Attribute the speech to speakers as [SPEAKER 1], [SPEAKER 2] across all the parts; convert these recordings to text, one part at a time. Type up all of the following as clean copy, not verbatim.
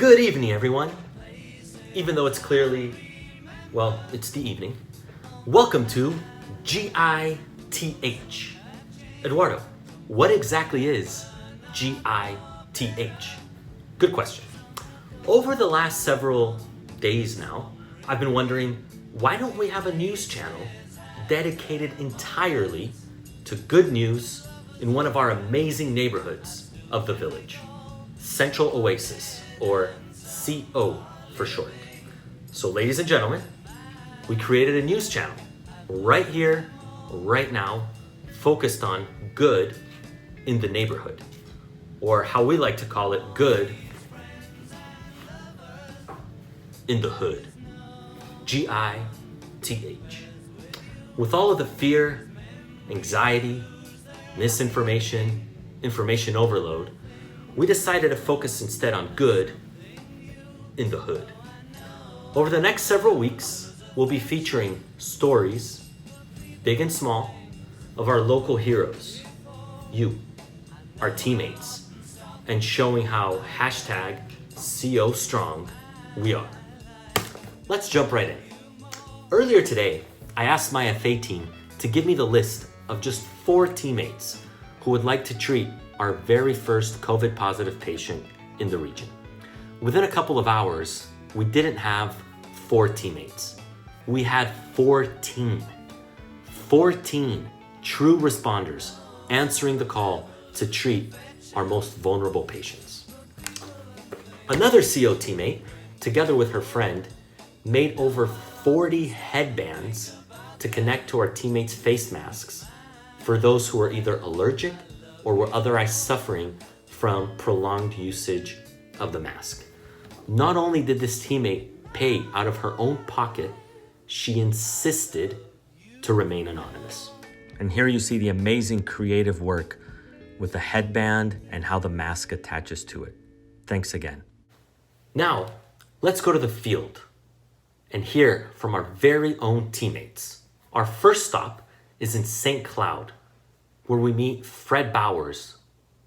[SPEAKER 1] Good evening, everyone. Even though it's clearly, well, it's the evening. Welcome to GITH. Eduardo, what exactly is GITH? Good question. Over the last several days now, I've been wondering, why don't we have a news channel dedicated entirely to good news in one of our amazing neighborhoods of the village? Central Oasis, or CO for short. So ladies and gentlemen, we created a news channel right here, right now, focused on good in the neighborhood, or how we like to call it, good in the hood. GITH. With all of the fear, anxiety, misinformation, information overload, we decided to focus instead on good in the hood. Over the next several weeks, we'll be featuring stories, big and small, of our local heroes, you, our teammates, and showing how hashtag O.Strong we are. Let's jump right in. Earlier today, I asked my FA team to give me the list of just 4 teammates who would like to treat our very first COVID positive patient in the region. Within a couple of hours, we didn't have 4 teammates. We had 14. 14 true responders answering the call to treat our most vulnerable patients. Another CO teammate, together with her friend, made over 40 headbands to connect to our teammates' face masks for those who are either allergic or were otherwise suffering from prolonged usage of the mask. Not only did this teammate pay out of her own pocket, she insisted to remain anonymous. And here you see the amazing creative work with the headband and how the mask attaches to it. Thanks again. Now, let's go to the field and hear from our very own teammates. Our first stop is in St. Cloud, where we meet Fred Bowers,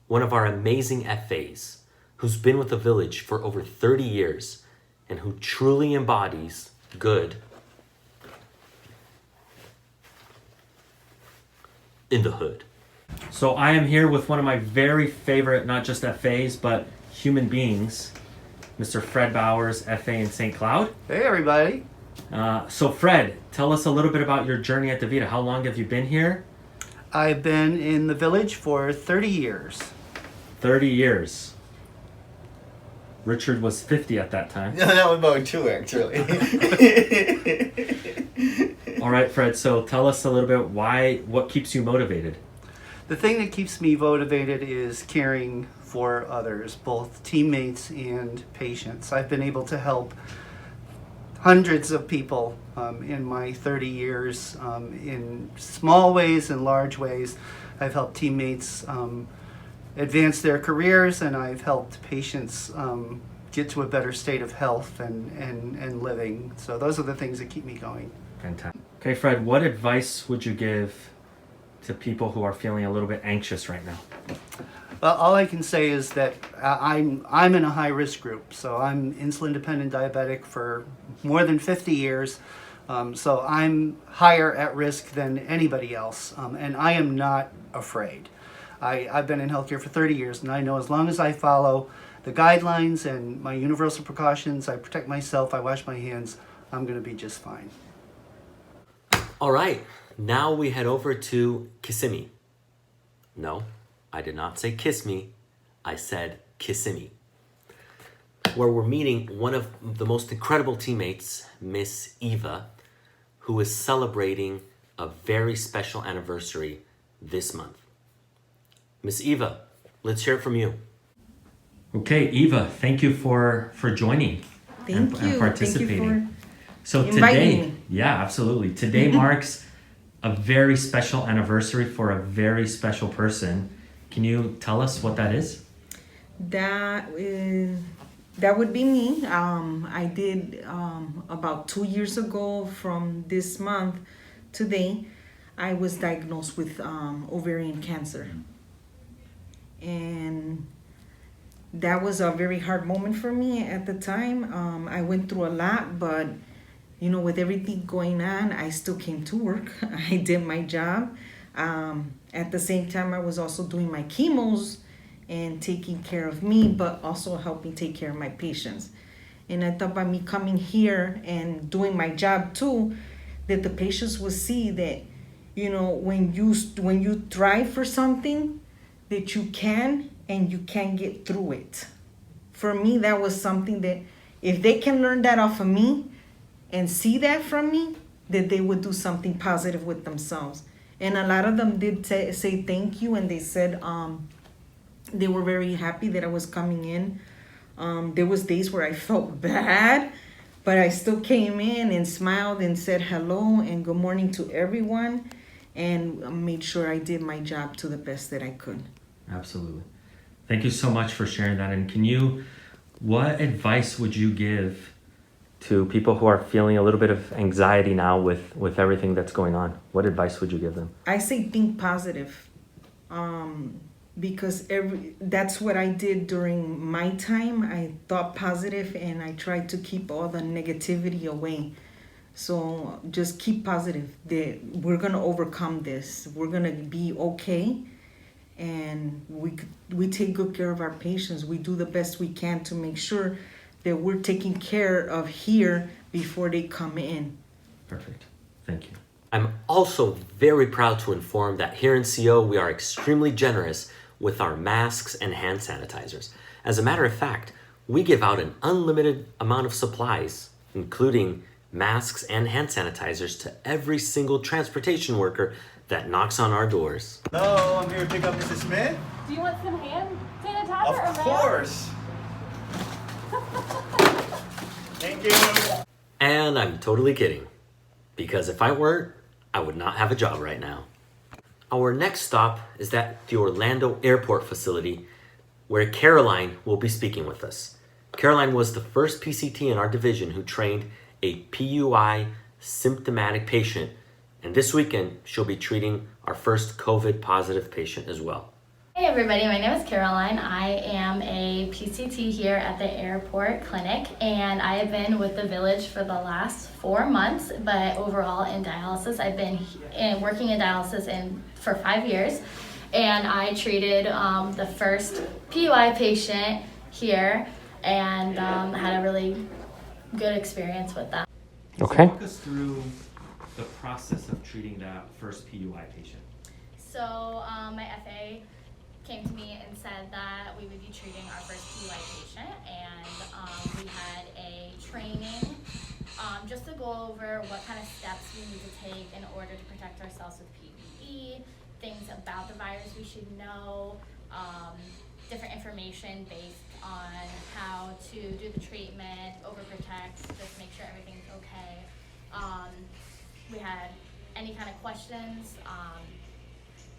[SPEAKER 1] one of our amazing FAs, who's been with the village for over 30 years and who truly embodies good in the hood. So I am here with one of my very favorite, not just FAs, but human beings, Mr. Fred Bowers, FA in St. Cloud.
[SPEAKER 2] Hey, everybody.
[SPEAKER 1] So Fred, tell us a little bit about your journey at DaVita. How long have you been here?
[SPEAKER 2] I've been in the village for 30 years.
[SPEAKER 1] 30 years. Richard was 50 at that time.
[SPEAKER 3] No, that was about 2 actually.
[SPEAKER 1] All right, Fred, so tell us a little bit what keeps you motivated?
[SPEAKER 2] The thing that keeps me motivated is caring for others, both teammates and patients. I've been able to help hundreds of people in my 30 years in small ways and large ways. I've helped teammates advance their careers, and I've helped patients get to a better state of health and living. So those are the things that keep me going.
[SPEAKER 1] Fantastic. Okay, Fred, what advice would you give to people who are feeling a little bit anxious right now?
[SPEAKER 2] Well, all I can say is that I'm in a high risk group. So I'm insulin dependent diabetic for more than 50 years. So I'm higher at risk than anybody else. And I am not afraid. I've been in healthcare for 30 years, and I know as long as I follow the guidelines and my universal precautions, I protect myself, I wash my hands, I'm going to be just fine.
[SPEAKER 1] All right, now we head over to Kissimmee. No, I did not say kiss me, I said Kissimmee, where we're meeting one of the most incredible teammates, Miss Eva, who is celebrating a very special anniversary this month. Miss Eva, let's hear it from you. Okay, Eva, thank you for joining and participating.
[SPEAKER 4] Thank you
[SPEAKER 1] So
[SPEAKER 4] inviting
[SPEAKER 1] today,
[SPEAKER 4] me.
[SPEAKER 1] yeah, absolutely. Today marks a very special anniversary for a very special person. Can you tell us what that is?
[SPEAKER 4] That would be me. I did about 2 years ago from this month today, I was diagnosed with ovarian cancer. And that was a very hard moment for me at the time. I went through a lot, but with everything going on, I still came to work. I did my job. At the same time, I was also doing my chemos and taking care of me, but also helping take care of my patients. And I thought by me coming here and doing my job too, that the patients will see that, when you thrive for something, that you can and you can get through it. For me, that was something that if they can learn that off of me and see that from me, that they would do something positive with themselves. And a lot of them did say thank you, and they said they were very happy that I was coming in. There was days where I felt bad, but I still came in and smiled and said hello and good morning to everyone, and made sure I did my job to the best that I could.
[SPEAKER 1] Absolutely. Thank you so much for sharing that. And what advice would you give to people who are feeling a little bit of anxiety now with everything that's going on? What advice would you give them?
[SPEAKER 4] I say think positive, because that's what I did during my time. I thought positive and I tried to keep all the negativity away. So just keep positive that we're going to overcome this. We're going to be okay. And we take good care of our patients. We do the best we can to make sure that we're taking care of here before they come in.
[SPEAKER 1] Perfect. Thank you. I'm also very proud to inform that here in CO, we are extremely generous with our masks and hand sanitizers. As a matter of fact, we give out an unlimited amount of supplies, including masks and hand sanitizers, to every single transportation worker that knocks on our doors.
[SPEAKER 3] Hello, I'm here to pick up Mrs. Smith.
[SPEAKER 5] Do you want some hand sanitizer
[SPEAKER 3] Of
[SPEAKER 5] or mask?
[SPEAKER 3] course. Thank you.
[SPEAKER 1] And I'm totally kidding, because if I weren't, I would not have a job right now. Our next stop is at the Orlando Airport facility, where Caroline will be speaking with us. Caroline was the first PCT in our division who trained a PUI symptomatic patient, and this weekend she'll be treating our first COVID positive patient as well.
[SPEAKER 6] Hey everybody, my name is Caroline. I am a PCT here at the airport clinic, and I have been with the village for the last 4 months, but overall in dialysis, I've been working in dialysis for 5 years, and I treated the first PUI patient here and had a really good experience with that.
[SPEAKER 1] Okay.
[SPEAKER 7] So walk us through the process of treating that first PUI patient.
[SPEAKER 6] So my FA came to me and said that we would be treating our first PUI patient, and we had a training just to go over what kind of steps we need to take in order to protect ourselves with PPE, things about the virus we should know, different information based on how to do the treatment, overprotect, just make sure everything's okay. We had any kind of questions,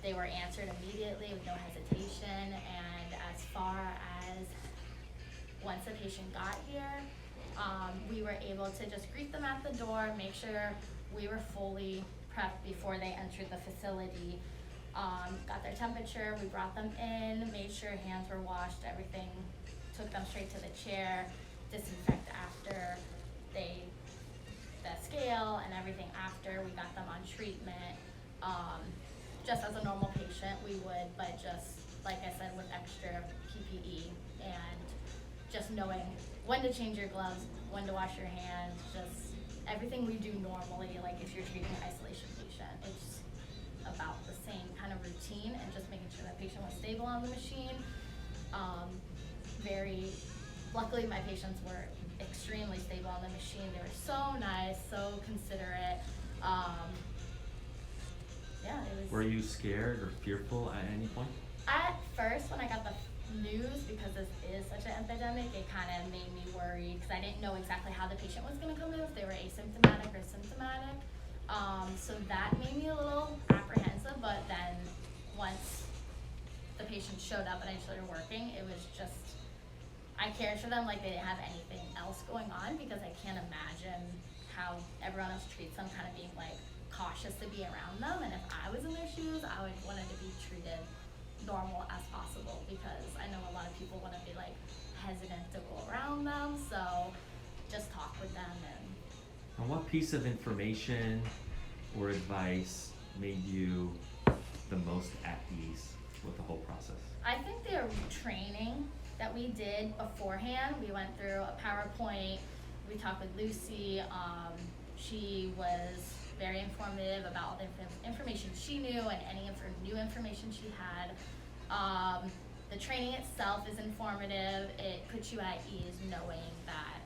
[SPEAKER 6] they were answered immediately with no hesitation, and as far as once the patient got here, we were able to just greet them at the door, make sure we were fully prepped before they entered the facility, got their temperature, we brought them in, made sure hands were washed, everything, took them straight to the chair, disinfect after the scale and everything after, we got them on treatment. Just as a normal patient we would, but just like I said, with extra PPE and just knowing when to change your gloves, when to wash your hands, just everything we do normally, like if you're treating an isolation patient. It's about the same kind of routine, and just making sure that patient was stable on the machine. Luckily my patients were extremely stable on the machine. They were so nice, so considerate. Yeah, it was.
[SPEAKER 7] Were you scared or fearful at any point?
[SPEAKER 6] At first, when I got the news, because this is such an epidemic, it kind of made me worried because I didn't know exactly how the patient was going to come in, if they were asymptomatic or symptomatic. So that made me a little apprehensive, but then once the patient showed up and I started working, it was just, I cared for them like they didn't have anything else going on, because I can't imagine how everyone else treats them, kind of being like cautious to be around them. And if I was in their shoes, I would want it to be treated normal as possible, because I know a lot of people want to be like hesitant to go around them, so just talk with them.
[SPEAKER 7] And what piece of information or advice made you the most at ease with the whole process?
[SPEAKER 6] I think the training that we did beforehand, we went through a PowerPoint, we talked with Lucy, she was very informative about all the information she knew and any new information she had. The training itself is informative. It puts you at ease knowing that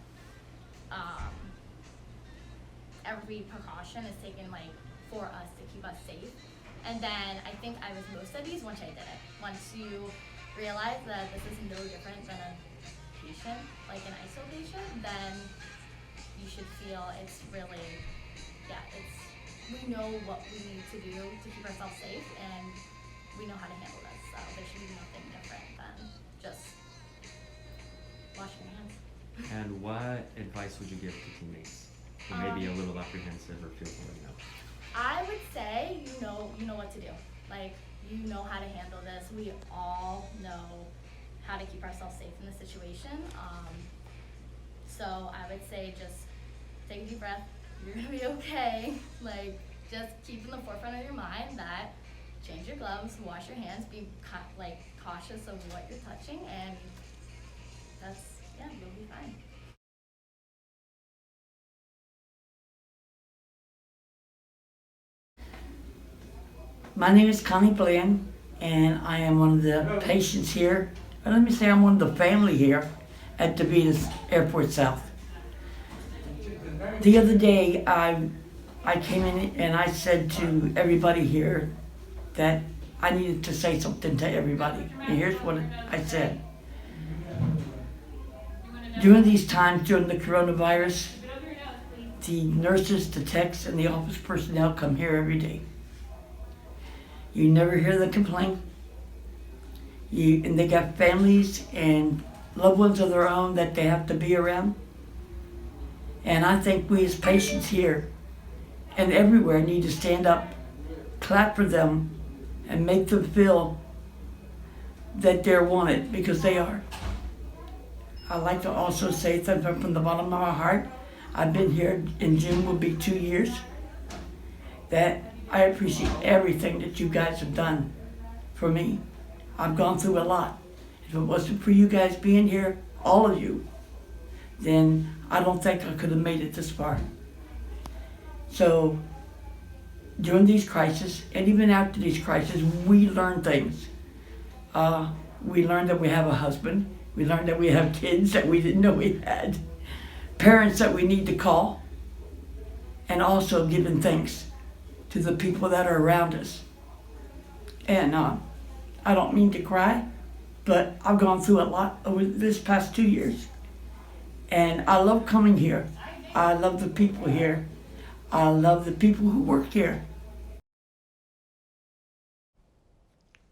[SPEAKER 6] every precaution is taken like for us to keep us safe. And then I think I was most at ease once I did it. Once you realize that this is no different than a patient, like an ISO patient, then you should feel it's really, we know what we need to do to keep ourselves safe, and we know how to handle this. So there should be nothing different than just washing your hands.
[SPEAKER 7] And what advice would you give to teammates who may be a little apprehensive or feel holding up?
[SPEAKER 6] I would say you know what to do. Like, you know how to handle this. We all know how to keep ourselves safe in this situation. So I would say just take a deep breath. You're gonna be okay. Like, just keep in the forefront of your mind that change your gloves, wash your hands, be cautious of what you're touching, and you'll be fine.
[SPEAKER 8] My name is Connie Bland, and I am one of the patients here. Or let me say I'm one of the family here at DeVita's Airport South. The other day, I came in and I said to everybody here that I needed to say something to everybody. And here's what I said. During these times, during the coronavirus, the nurses, the techs, and the office personnel come here every day. You never hear them complain. And they got families and loved ones of their own that they have to be around. And I think we as patients here and everywhere need to stand up, clap for them, and make them feel that they're wanted, because they are. I'd like to also say something from the bottom of my heart. I've been here, in June will be 2 years, that I appreciate everything that you guys have done for me. I've gone through a lot. If it wasn't for you guys being here, all of you, then I don't think I could have made it this far. So during these crises, and even after these crises, we learn things. We learned that we have a husband. We learned that we have kids that we didn't know we had. Parents that we need to call. And also giving thanks to the people that are around us. And I don't mean to cry, but I've gone through a lot over this past 2 years. And I love coming here. I love the people here. I love the people who work here.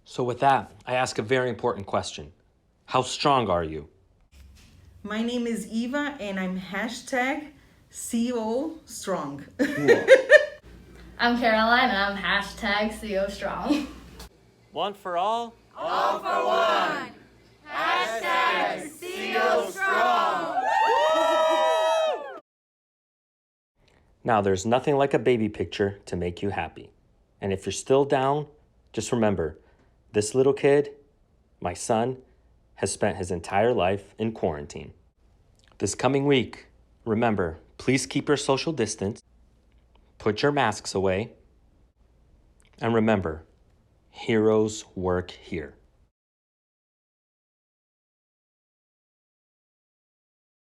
[SPEAKER 1] So with that, I ask a very important question. How strong are you?
[SPEAKER 4] My name is Eva, and I'm #CO.Strong.
[SPEAKER 6] I'm Caroline, and I'm #CO.Strong.
[SPEAKER 1] One for all.
[SPEAKER 3] All for one. #CO.Strong.
[SPEAKER 1] Now, there's nothing like a baby picture to make you happy. And if you're still down, just remember, this little kid, my son, has spent his entire life in quarantine. This coming week, remember, please keep your social distance, put your masks away, and remember, heroes work here.